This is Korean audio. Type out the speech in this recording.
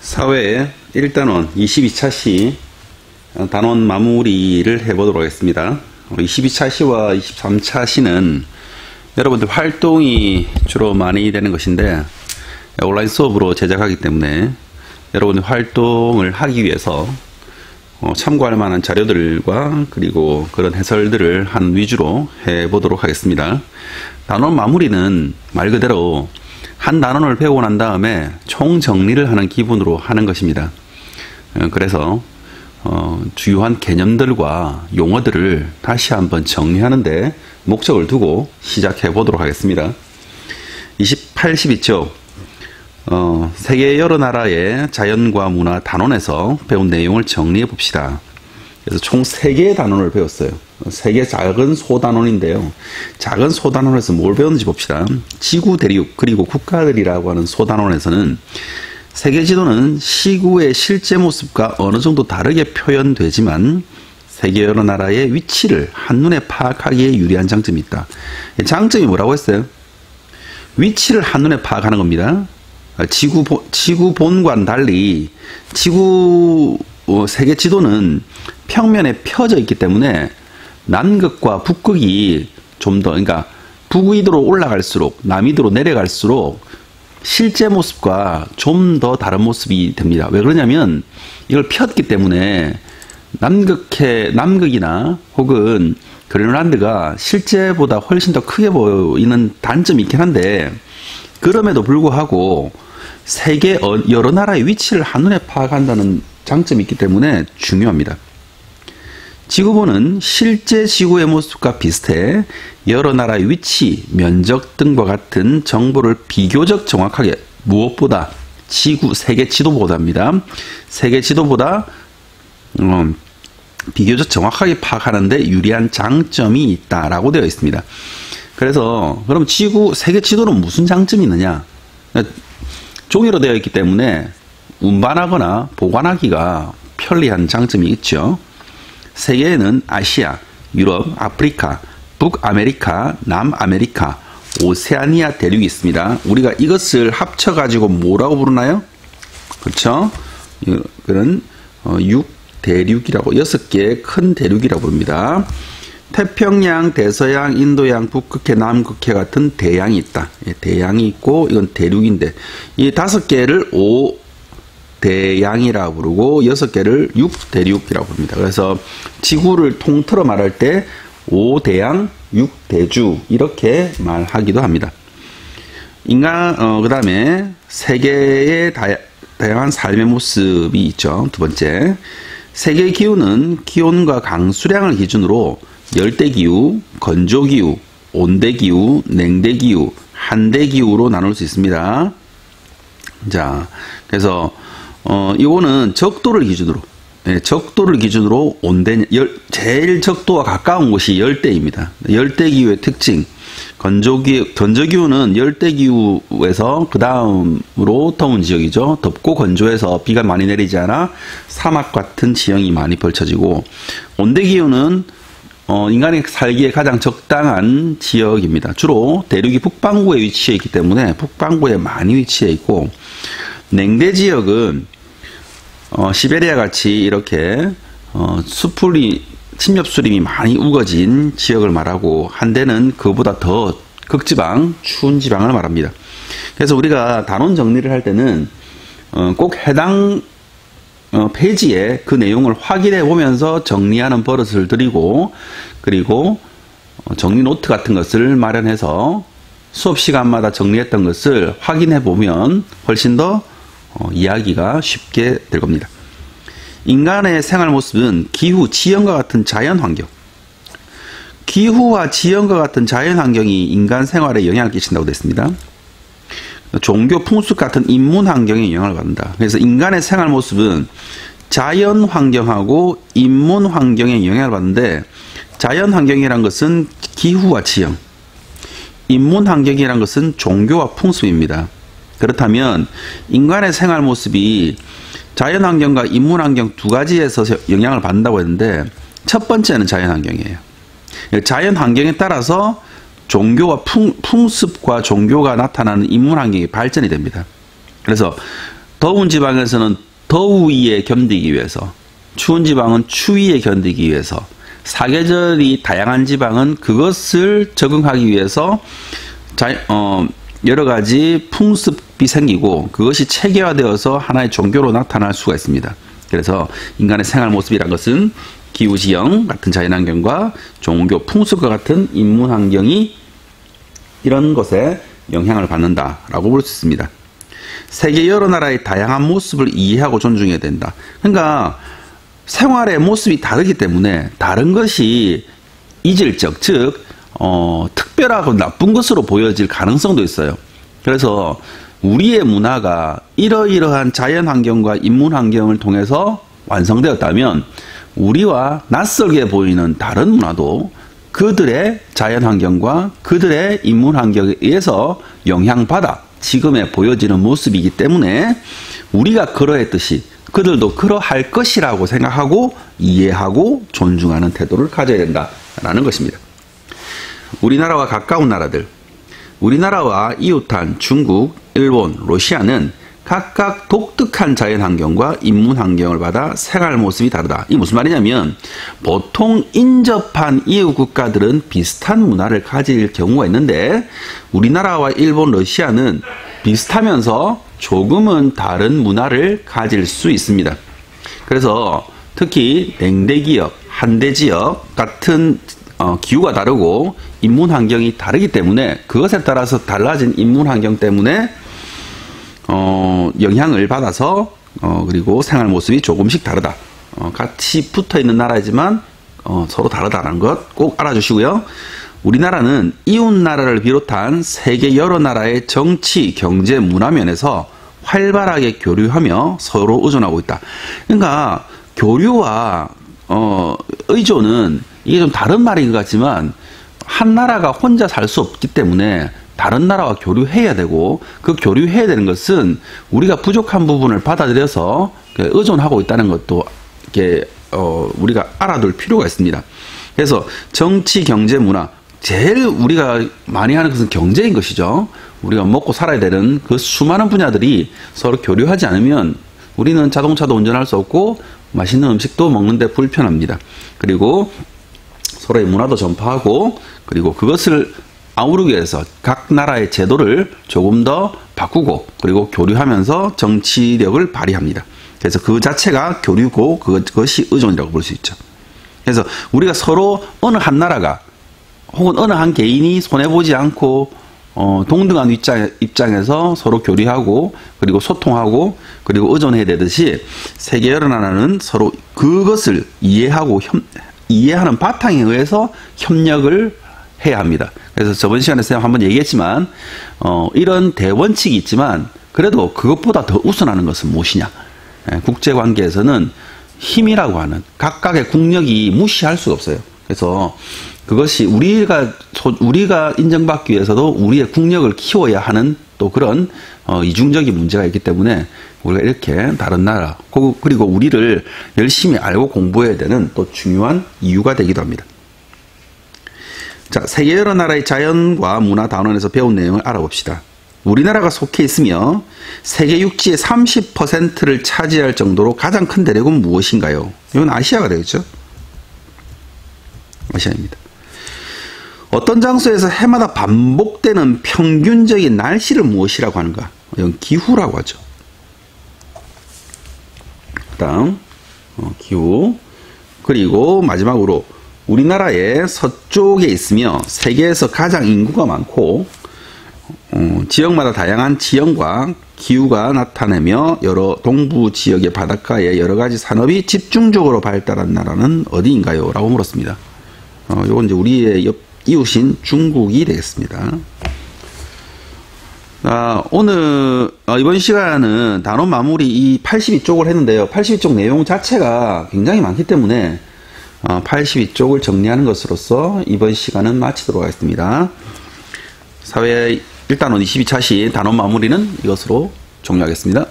사회 1단원 22차 시 단원 마무리를 해보도록 하겠습니다. 22차 시와 23차 시는 여러분들 활동이 주로 많이 되는 것인데 온라인 수업으로 제작하기 때문에 여러분들 활동을 하기 위해서 참고할 만한 자료들과 그리고 그런 해설들을 하는 위주로 해보도록 하겠습니다. 단원 마무리는 말 그대로 한 단원을 배우고 난 다음에 총정리를 하는 기분으로 하는 것입니다. 그래서 주요한 개념들과 용어들을 다시 한번 정리하는데 목적을 두고 시작해 보도록 하겠습니다. 28시 있죠. 세계 여러 나라의 자연과 문화 단원에서 배운 내용을 정리해 봅시다. 그래서 총 3개의 단원을 배웠어요. 3개 작은 소단원인데요. 작은 소단원에서 뭘 배웠는지 봅시다. 지구 대륙 그리고 국가들이라고 하는 소단원에서는 세계 지도는 시구의 실제 모습과 어느 정도 다르게 표현되지만 세계 여러 나라의 위치를 한눈에 파악하기에 유리한 장점이 있다. 장점이 뭐라고 했어요? 위치를 한눈에 파악하는 겁니다. 지구 본과는 달리 지구 세계 지도는 평면에 펴져 있기 때문에 남극과 북극이 좀 더, 그러니까 북위도로 올라갈수록 남위도로 내려갈수록 실제 모습과 좀 더 다른 모습이 됩니다. 왜 그러냐면 이걸 폈기 때문에 남극이나 혹은 그린란드가 실제보다 훨씬 더 크게 보이는 단점이 있긴 한데 그럼에도 불구하고 세계 여러 나라의 위치를 한눈에 파악한다는 장점이 있기 때문에 중요합니다. 지구본은 실제 지구의 모습과 비슷해 여러 나라의 위치, 면적 등과 같은 정보를 비교적 정확하게 무엇보다 세계 지도보다입니다. 세계 지도보다 비교적 정확하게 파악하는데 유리한 장점이 있다라고 되어 있습니다. 그래서 그럼 세계 지도는 무슨 장점이 있느냐? 종이로 되어 있기 때문에 운반하거나 보관하기가 편리한 장점이 있죠. 세계에는 아시아, 유럽, 아프리카, 북아메리카, 남아메리카, 오세아니아 대륙이 있습니다. 우리가 이것을 합쳐가지고 뭐라고 부르나요? 그렇죠? 그런 6대륙이라고 6개의 큰 대륙이라고 부릅니다. 태평양, 대서양, 인도양, 북극해, 남극해 같은 대양이 있다. 대양이 있고 이건 대륙인데 이 5개를 5대양이라고 부르고 6개를 6대륙이라고 부릅니다. 그래서 지구를 통틀어 말할 때 5대양, 6대주 이렇게 말하기도 합니다. 그 다음에 세계의 다양한 삶의 모습이 있죠. 두 번째, 세계 기후는 기온과 강수량을 기준으로 열대기후, 건조기후, 온대기후, 냉대기후, 한대기후로 나눌 수 있습니다. 자, 그래서 이거는 적도를 기준으로 제일 적도와 가까운 곳이 열대입니다. 열대기후의 특징, 건조기후는 열대기후에서 그 다음으로 더운 지역이죠. 덥고 건조해서 비가 많이 내리지 않아 사막 같은 지형이 많이 펼쳐지고, 온대기후는 인간이 살기에 가장 적당한 지역입니다. 주로 대륙이 북반구에 위치해 있기 때문에 북반구에 많이 위치해 있고, 냉대 지역은 시베리아 같이 이렇게 침엽수림이 많이 우거진 지역을 말하고, 한데는 그보다 더 극지방, 추운 지방을 말합니다. 그래서 우리가 단원 정리를 할 때는 꼭 해당 페이지에 그 내용을 확인해 보면서 정리하는 버릇을 들이고, 그리고 정리 노트 같은 것을 마련해서 수업 시간마다 정리했던 것을 확인해 보면 훨씬 더 이해하기가 쉽게 될 겁니다. 인간의 생활 모습은 기후, 지형과 같은 자연 환경, 기후와 지형과 같은 자연 환경이 인간 생활에 영향을 끼친다고 되어 있습니다. 종교, 풍습 같은 인문 환경에 영향을 받는다. 그래서 인간의 생활 모습은 자연 환경하고 인문 환경에 영향을 받는데, 자연 환경이란 것은 기후와 지형, 인문 환경이란 것은 종교와 풍습입니다. 그렇다면 인간의 생활 모습이 자연 환경과 인문 환경 두 가지에서 영향을 받는다고 했는데, 첫 번째는 자연 환경이에요. 자연 환경에 따라서 종교와 풍습과 종교가 나타나는 인문 환경이 발전이 됩니다. 그래서 더운 지방에서는 더위에 견디기 위해서, 추운 지방은 추위에 견디기 위해서, 사계절이 다양한 지방은 그것을 적응하기 위해서 여러 가지 풍습이 생기고 그것이 체계화되어서 하나의 종교로 나타날 수가 있습니다. 그래서 인간의 생활 모습이란 것은 기후지형 같은 자연환경과 종교 풍습과 같은 인문환경이 이런 것에 영향을 받는다라고 볼 수 있습니다. 세계 여러 나라의 다양한 모습을 이해하고 존중해야 된다. 그러니까 생활의 모습이 다르기 때문에 다른 것이 이질적, 즉 특별하고 나쁜 것으로 보여질 가능성도 있어요. 그래서 우리의 문화가 이러이러한 자연환경과 인문환경을 통해서 완성되었다면 우리와 낯설게 보이는 다른 문화도 그들의 자연환경과 그들의 인문환경에 의해서 영향받아 지금의 보여지는 모습이기 때문에 우리가 그러했듯이 그들도 그러할 것이라고 생각하고 이해하고 존중하는 태도를 가져야 된다라는 것입니다. 우리나라와 가까운 나라들, 우리나라와 이웃한 중국, 일본, 러시아는 각각 독특한 자연환경과 인문환경을 받아 생활 모습이 다르다. 이게 무슨 말이냐면 보통 인접한 이웃 국가들은 비슷한 문화를 가질 경우가 있는데 우리나라와 일본, 러시아는 비슷하면서 조금은 다른 문화를 가질 수 있습니다. 그래서 특히 냉대지역, 한대지역 같은 기후가 다르고 인문환경이 다르기 때문에 그것에 따라서 달라진 인문환경 때문에 영향을 받아서 그리고 생활 모습이 조금씩 다르다. 같이 붙어있는 나라이지만 서로 다르다는 것 꼭 알아주시고요. 우리나라는 이웃 나라를 비롯한 세계 여러 나라의 정치, 경제, 문화 면에서 활발하게 교류하며 서로 의존하고 있다. 그러니까 교류와 의존은 이게 좀 다른 말인 것 같지만 한 나라가 혼자 살 수 없기 때문에 다른 나라와 교류해야 되고 그 교류해야 되는 것은 우리가 부족한 부분을 받아들여서 의존하고 있다는 것도 이렇게 우리가 알아둘 필요가 있습니다. 그래서 정치, 경제, 문화 제일 우리가 많이 하는 것은 경제인 것이죠. 우리가 먹고 살아야 되는 그 수많은 분야들이 서로 교류하지 않으면 우리는 자동차도 운전할 수 없고 맛있는 음식도 먹는데 불편합니다. 그리고 서로의 문화도 전파하고 그리고 그것을 아우르기 위해서 각 나라의 제도를 조금 더 바꾸고 그리고 교류하면서 정치력을 발휘합니다. 그래서 그 자체가 교류고 그것이 의존이라고 볼 수 있죠. 그래서 우리가 서로 어느 한 나라가 혹은 어느 한 개인이 손해보지 않고 동등한 입장에서 서로 교류하고 그리고 소통하고 그리고 의존해야 되듯이 세계 여러 나라는 서로 그것을 이해하는 바탕에 의해서 협력을 해야 합니다. 그래서 저번 시간에 쌤 한번 얘기했지만 이런 대원칙이 있지만 그래도 그것보다 더 우선하는 것은 무엇이냐. 국제관계에서는 힘이라고 하는 각각의 국력이 무시할 수가 없어요. 그래서 그것이 우리가 인정받기 위해서도 우리의 국력을 키워야 하는 또 그런 이중적인 문제가 있기 때문에 우리가 이렇게 다른 나라 그리고 우리를 열심히 알고 공부해야 되는 또 중요한 이유가 되기도 합니다. 자, 세계 여러 나라의 자연과 문화 단원에서 배운 내용을 알아봅시다. 우리나라가 속해 있으며 세계 육지의 30%를 차지할 정도로 가장 큰 대륙은 무엇인가요? 이건 아시아가 되겠죠? 아시아입니다. 어떤 장소에서 해마다 반복되는 평균적인 날씨를 무엇이라고 하는가? 이건 기후라고 하죠. 그다음 기후. 그리고 마지막으로 우리나라의 서쪽에 있으며 세계에서 가장 인구가 많고 지역마다 다양한 지형과 기후가 나타내며 여러 동부 지역의 바닷가에 여러 가지 산업이 집중적으로 발달한 나라는 어디인가요? 라고 물었습니다. 요건 이제 우리의 이웃인 중국이 되겠습니다. 오늘 이번 시간은 단원 마무리 이 82쪽을 했는데요. 82쪽 내용 자체가 굉장히 많기 때문에 82쪽을 정리하는 것으로서 이번 시간은 마치도록 하겠습니다. 사회 1단원 22차시 단원 마무리는 이것으로 종료하겠습니다.